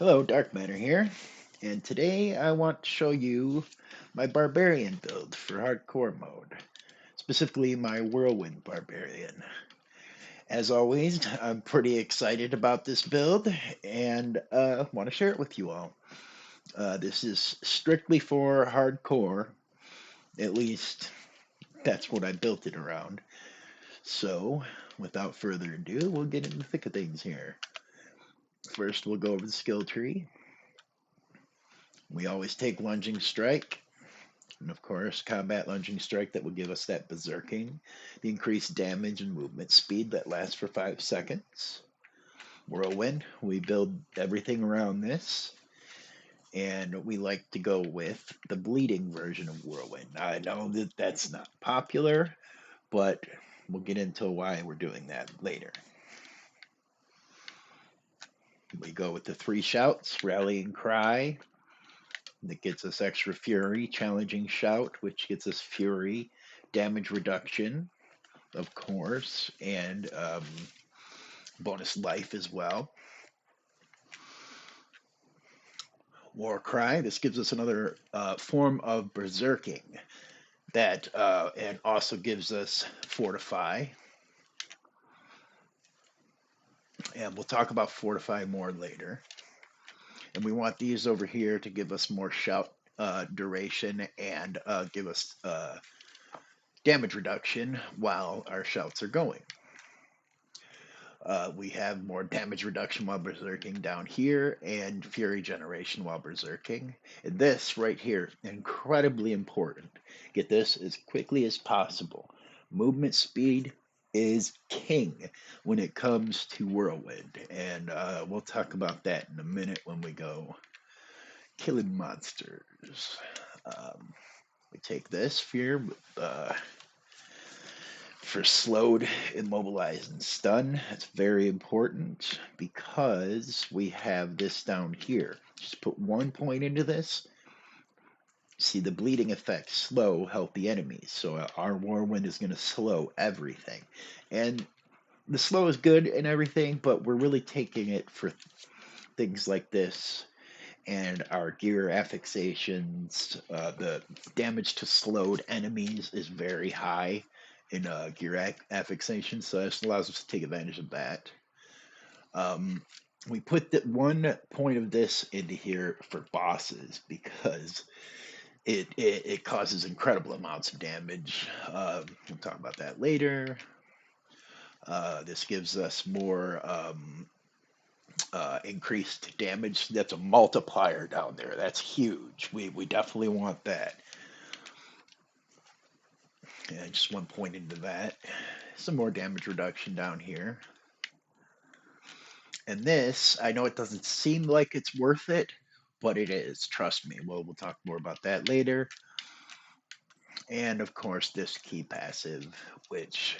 Hello, Dark Matter here, and today I want to show you my Barbarian build for hardcore mode, specifically my Whirlwind Barbarian. As always, I'm pretty excited about this build and want to share it with you all. This is strictly for hardcore, at least that's what I built it around. So, without further ado, we'll get in the thick of things here. First, we'll go over the skill tree. We always take Lunging Strike. And of course, combat lunging strike that will give us that berserking, the increased damage and movement speed that lasts for 5 seconds. Whirlwind, we build everything around this, and we like to go with the bleeding version of Whirlwind. I know that that's not popular, but we'll get into why we're doing that later. We go with the 3 shouts, Rallying Cry, that gets us extra fury, Challenging Shout, which gets us fury, damage reduction, of course, and bonus life as well. War Cry, this gives us another form of berserking that and also gives us Fortify. And we'll talk about Fortify more later. And we want these over here to give us more shout duration and give us damage reduction while our shouts are going. We have more damage reduction while berserking down here and fury generation while berserking. And this right here, incredibly important. Get this as quickly as possible. Movement speed is king when it comes to Whirlwind. And we'll talk about that in a minute when we go killing monsters. We take this here for slowed, immobilized, and stun. That's very important because we have this down here. Just put 1 point into this. See the bleeding effect, slow healthy enemies. So our Whirlwind is going to slow everything. And the slow is good and everything, but we're really taking it for things like this and our gear affixations. The damage to slowed enemies is very high in gear affixation, so this allows us to take advantage of that. We put that 1 point of this into here for bosses because it causes incredible amounts of damage. We'll talk about that later. This gives us more increased damage. That's a multiplier down there. That's huge. We definitely want that. And just 1 point into that. Some more damage reduction down here. And this, I know it doesn't seem like it's worth it, but it is. Trust me. Well, we'll talk more about that later. And of course, this key passive, which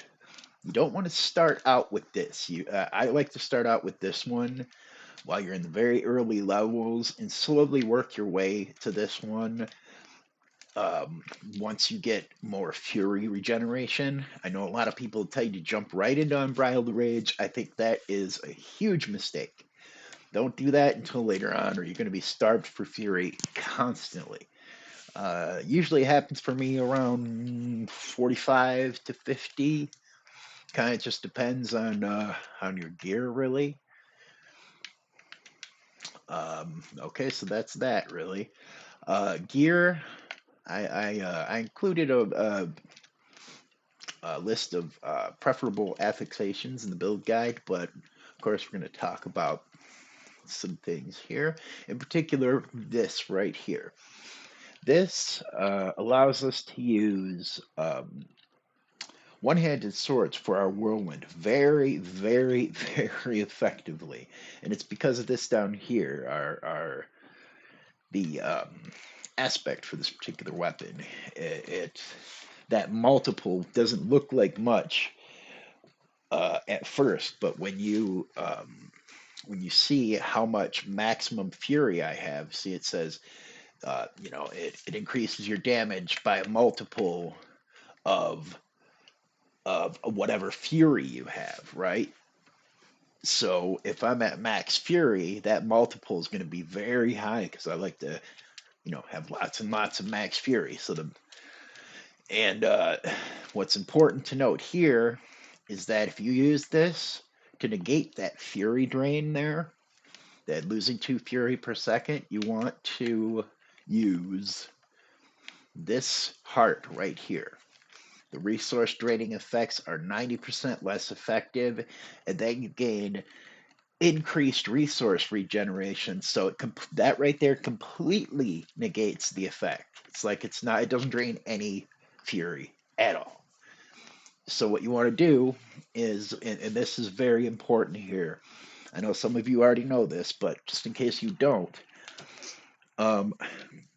you don't want to start out with this. I like to start out with this one while you're in the very early levels and slowly work your way to this one. Once you get more fury regeneration, I know a lot of people tell you to jump right into Unbridled Rage. I think that is a huge mistake. Don't do that until later on, or you're going to be starved for fury constantly. Usually it happens for me around 45 to 50. Kind of just depends on your gear, really. Okay, so that's that, really. Gear, I included a list of preferable affixations in the build guide, but of course we're going to talk about some things here. In particular, this right here. This allows us to use one-handed swords for our whirlwind very, very, very effectively, and it's because of this down here. The aspect for this particular weapon. It that multiple doesn't look like much at first, but when you see how much maximum fury I have, see it says it increases your damage by a multiple of whatever fury you have, right? So if I'm at max fury, that multiple is going to be very high because I like to, have lots and lots of max fury. And what's important to note here is that if you use this to negate that fury drain there, that losing 2 fury per second, you want to use this heart right here. The resource draining effects are 90% less effective, and then you gain increased resource regeneration. So that right there completely negates the effect. It's like it doesn't drain any fury at all. So what you want to do is, and this is very important here. I know some of you already know this, but just in case you don't, um,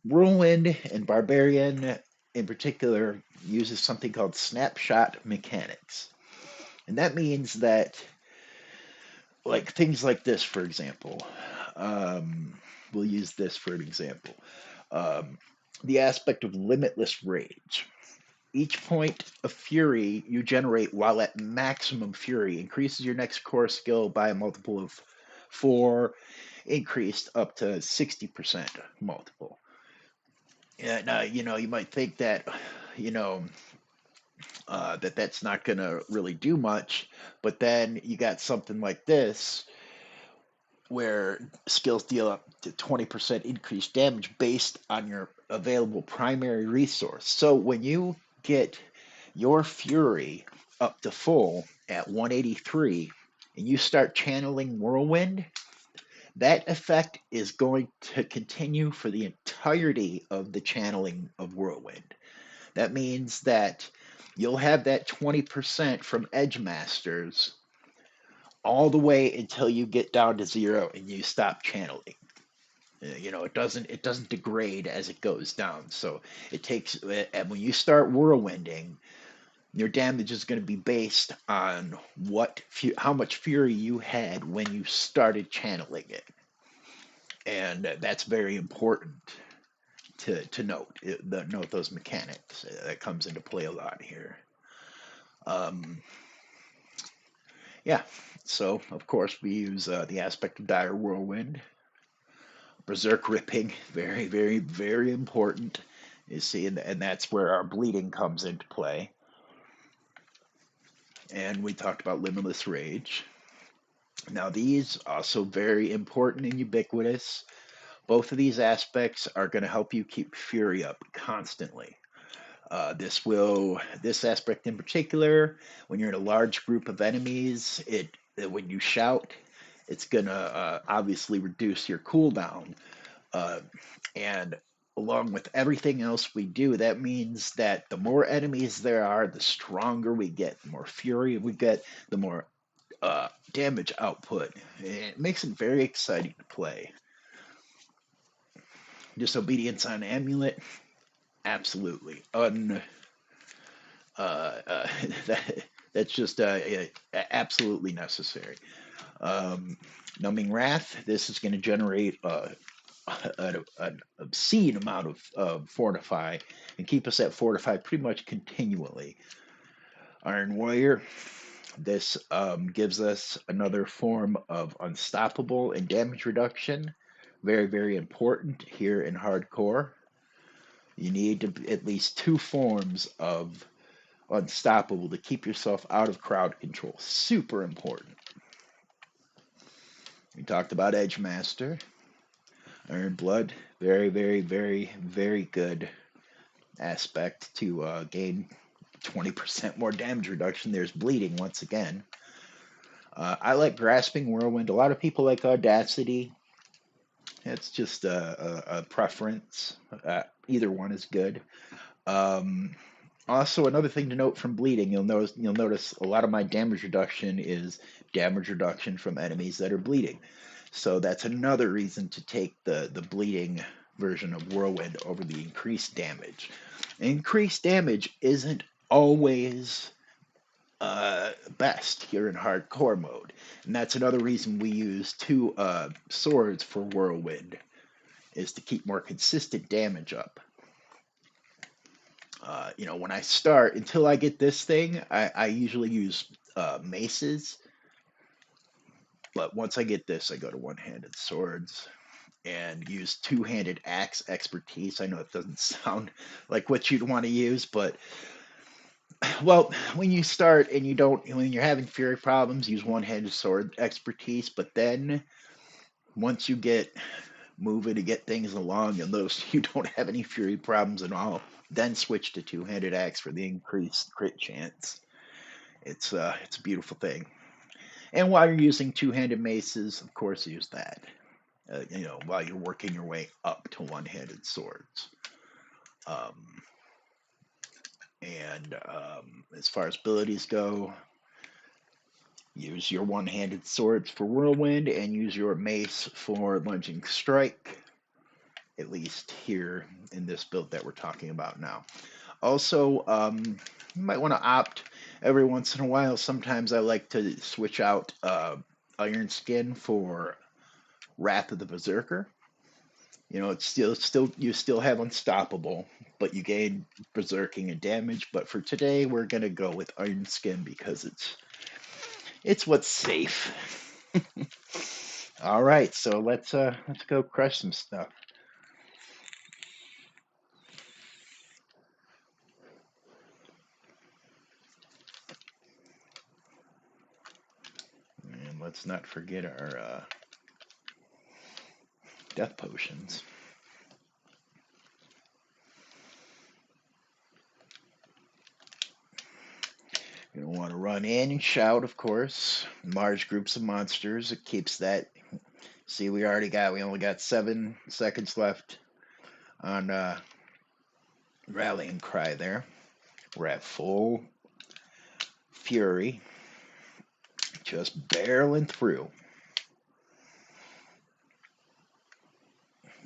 Whirlwind and Barbarian in particular uses something called snapshot mechanics. And that means that, like things like this, for example, um, we'll use this for an example. Um, the aspect of limitless rage. Each point of fury you generate while at maximum fury increases your next core skill by a multiple of 4, increased up to 60% multiple. And you might think that, you know, that's not going to really do much, but then you got something like this where skills deal up to 20% increased damage based on your available primary resource. So when you get your fury up to full at 183 and you start channeling Whirlwind, that effect is going to continue for the entirety of the channeling of Whirlwind. That means that you'll have that 20% from Edge Masters all the way until you get down to 0 and you stop channeling. It doesn't degrade as it goes down. So it takes, and when you start whirlwinding, your damage is going to be based on how much fury you had when you started channeling it, and that's very important to note those mechanics. That comes into play a lot here. Um, yeah, so of course we use the aspect of dire whirlwind. Berserk ripping, very, very, very important. You see, and that's where our bleeding comes into play. And we talked about limitless rage. Now, these also very important and ubiquitous. Both of these aspects are going to help you keep fury up constantly. This aspect in particular, when you're in a large group of enemies, when you shout, it's going to obviously reduce your cooldown. Uh, and along with everything else we do, that means that the more enemies there are, the stronger we get, the more fury we get, the more damage output. It makes it very exciting to play. Disobedience on Amulet, absolutely. Uh, that, that's just absolutely necessary. Um, Numbing Wrath, this is going to generate an obscene amount of fortify and keep us at fortify pretty much continually. Iron Warrior, this gives us another form of unstoppable and damage reduction. Very, very important here in hardcore. You need at least 2 forms of unstoppable to keep yourself out of crowd control. Super important. We talked about Edge Master. Iron Blood, very, very, very, very good aspect to gain 20% more damage reduction. There's bleeding once again. I like Grasping Whirlwind. A lot of people like Audacity. It's just a preference. Either one is good. Um, Also, another thing to note from bleeding, you'll notice a lot of my damage reduction is damage reduction from enemies that are bleeding. So that's another reason to take the bleeding version of Whirlwind over the increased damage. Increased damage isn't always best here in hardcore mode, and that's another reason we use 2 swords for Whirlwind, is to keep more consistent damage up. When I start, until I get this thing, I usually use maces. But once I get this, I go to one-handed swords and use two-handed axe expertise. I know it doesn't sound like what you'd want to use, but well, when you start and you don't, when you're having fury problems, use one-handed sword expertise. But then once you get moving to get things along, you'll notice you don't have any fury problems at all. Then switch to two-handed axe for the increased crit chance. It's a beautiful thing. And while you're using two-handed maces, of course, use that. While you're working your way up to one-handed swords. Um, and as far as abilities go, use your one-handed swords for Whirlwind and use your mace for Lunging Strike, at least here in this build that we're talking about now. Also, you might want to opt every once in a while. Sometimes I like to switch out Iron Skin for Wrath of the Berserker. It's still you still have Unstoppable, but you gain berserking and damage. But for today, we're gonna go with Iron Skin because it's what's safe. All right, so let's go crush some stuff. And let's not forget our death potions. You're gonna want to run in and shout, of course. Large groups of monsters. It keeps that. See, we only got 7 seconds left on rallying cry there. We're at full fury, just barreling through.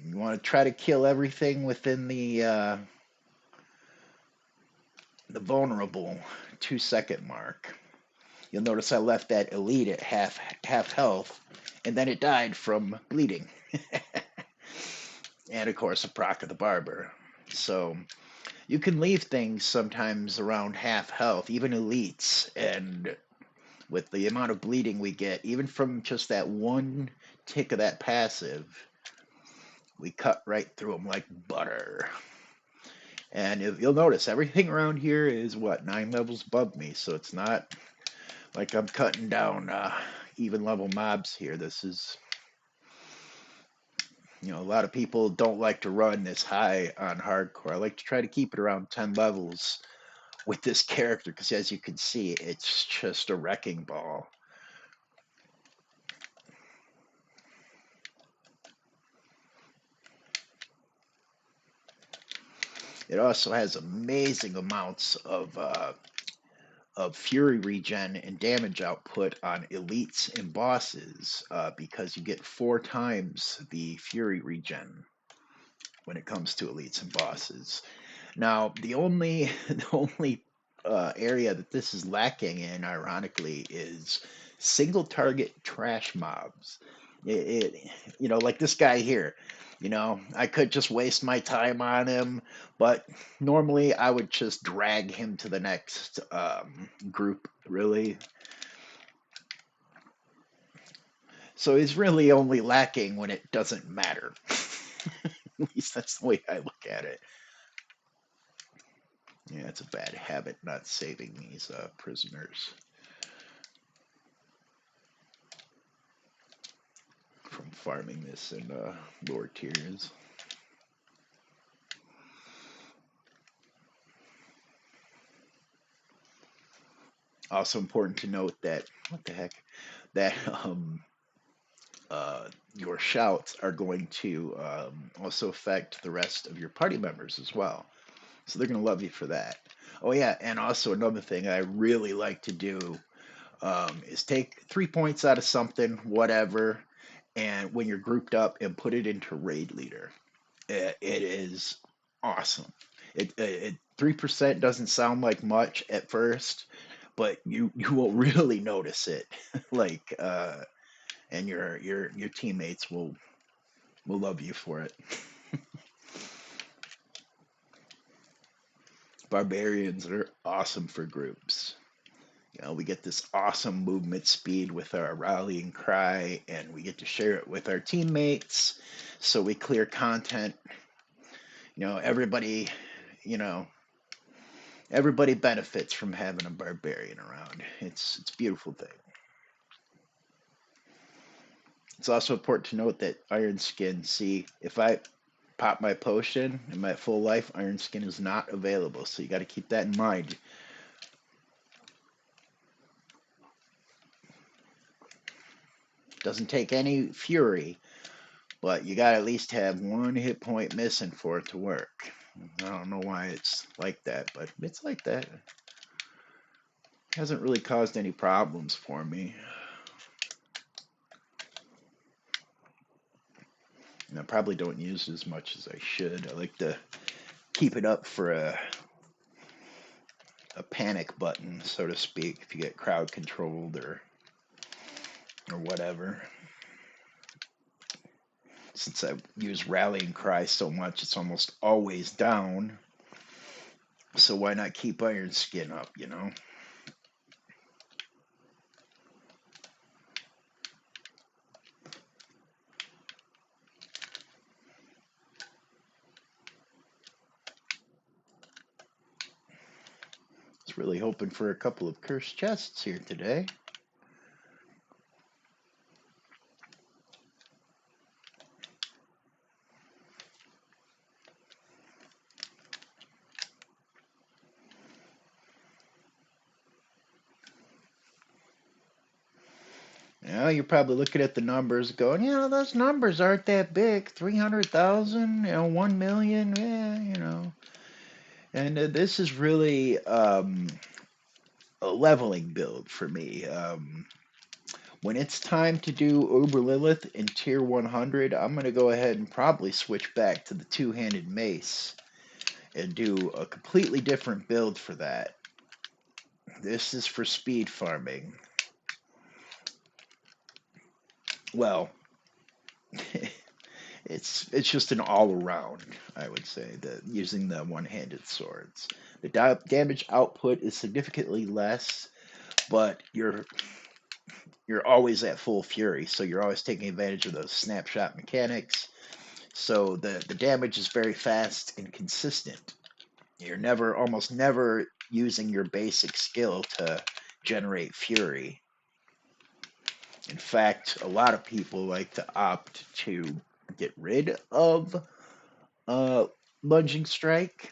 You want to try to kill everything within the vulnerable 2-second mark. You'll notice I left that elite at half health, and then it died from bleeding. And of course, a proc of the barber. So you can leave things sometimes around half health, even elites, and with the amount of bleeding we get, even from just that one tick of that passive, we cut right through them like butter. And you'll notice everything around here is 9 levels above me, so it's not like I'm cutting down even level mobs here. This is, a lot of people don't like to run this high on hardcore. I like to try to keep it around 10 levels with this character because, as you can see, it's just a wrecking ball. It also has amazing amounts of fury regen and damage output on elites and bosses because you get 4 times the fury regen when it comes to elites and bosses. Now, the only the only area that this is lacking in, ironically, is single target trash mobs. Like this guy here. I could just waste my time on him, but normally I would just drag him to the next group, really. So he's really only lacking when it doesn't matter. At least that's the way I look at it. Yeah, it's a bad habit not saving these prisoners from farming this in lower tiers. Also important to note that what the heck that your shouts are going to also affect the rest of your party members as well. So they're going to love you for that. Oh yeah, and also another thing I really like to do is take 3 points out of something, whatever, and when you're grouped up and put it into raid leader. It is awesome. 3% doesn't sound like much at first, but you will really notice it. like and your teammates will love you for it. Barbarians are awesome for groups. We get this awesome movement speed with our rallying cry, and we get to share it with our teammates. So we clear content. Everybody, you know, everybody benefits from having a barbarian around. It's a beautiful thing. It's also important to note that Iron Skin, see, if I pop my potion in my full life, Iron Skin is not available. So you got to keep that in mind. Doesn't take any fury, but you got to at least have one hit point missing for it to work. I don't know why it's like that, but it's like that. It hasn't really caused any problems for me. And I probably don't use it as much as I should. I like to keep it up for a panic button, so to speak, if you get crowd controlled or whatever. Since I use rallying cry so much, it's almost always down. So why not keep Iron Skin up, Was really hoping for a couple of cursed chests here today. You're probably looking at the numbers going, those numbers aren't that big. 300,000, 1 million, And this is really a leveling build for me. When it's time to do Uber Lillith in tier 100, I'm going to go ahead and probably switch back to the two-handed mace and do a completely different build for that. This is for speed farming. Well, it's just an all-around, I would say, using the one-handed swords. The damage output is significantly less, but you're always at full fury, so you're always taking advantage of those snapshot mechanics. So the damage is very fast and consistent. You're almost never using your basic skill to generate fury. In fact, a lot of people like to opt to get rid of Lunging Strike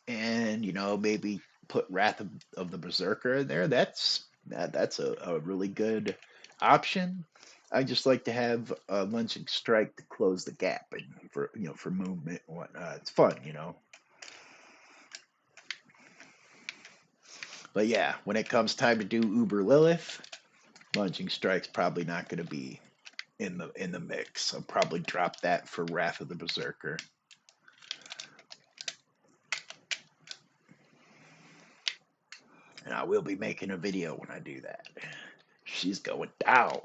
and maybe put Wrath of the Berserker in there. That's a really good option. I just like to have a Lunging Strike to close the gap and for movement and whatnot. It's fun. But yeah, when it comes time to do Uber Lillith, Lunging Strike's probably not going to be in the mix. I'll probably drop that for Wrath of the Berserker. And I will be making a video when I do that. She's going down.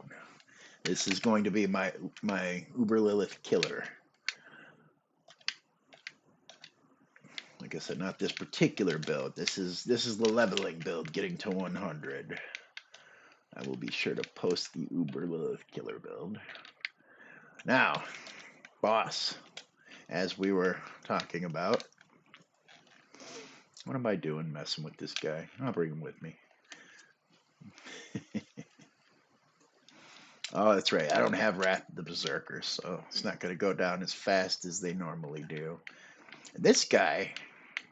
This is going to be my Uber Lillith killer. Like I said, not this particular build. This is the leveling build, getting to 100. I will be sure to post the Uber Lillith killer build. Now, boss, as we were talking about, what am I doing messing with this guy? I'll bring him with me. Oh, that's right. I don't have Wrath of the Berserker, so it's not going to go down as fast as they normally do. This guy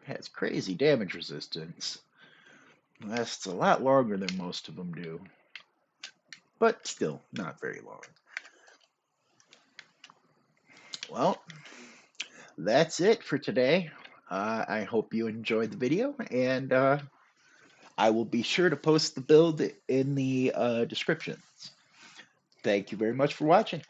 has crazy damage resistance. Lasts a lot longer than most of them do. But still, not very long. Well, that's it for today. I hope you enjoyed the video, and I will be sure to post the build in the descriptions. Thank you very much for watching.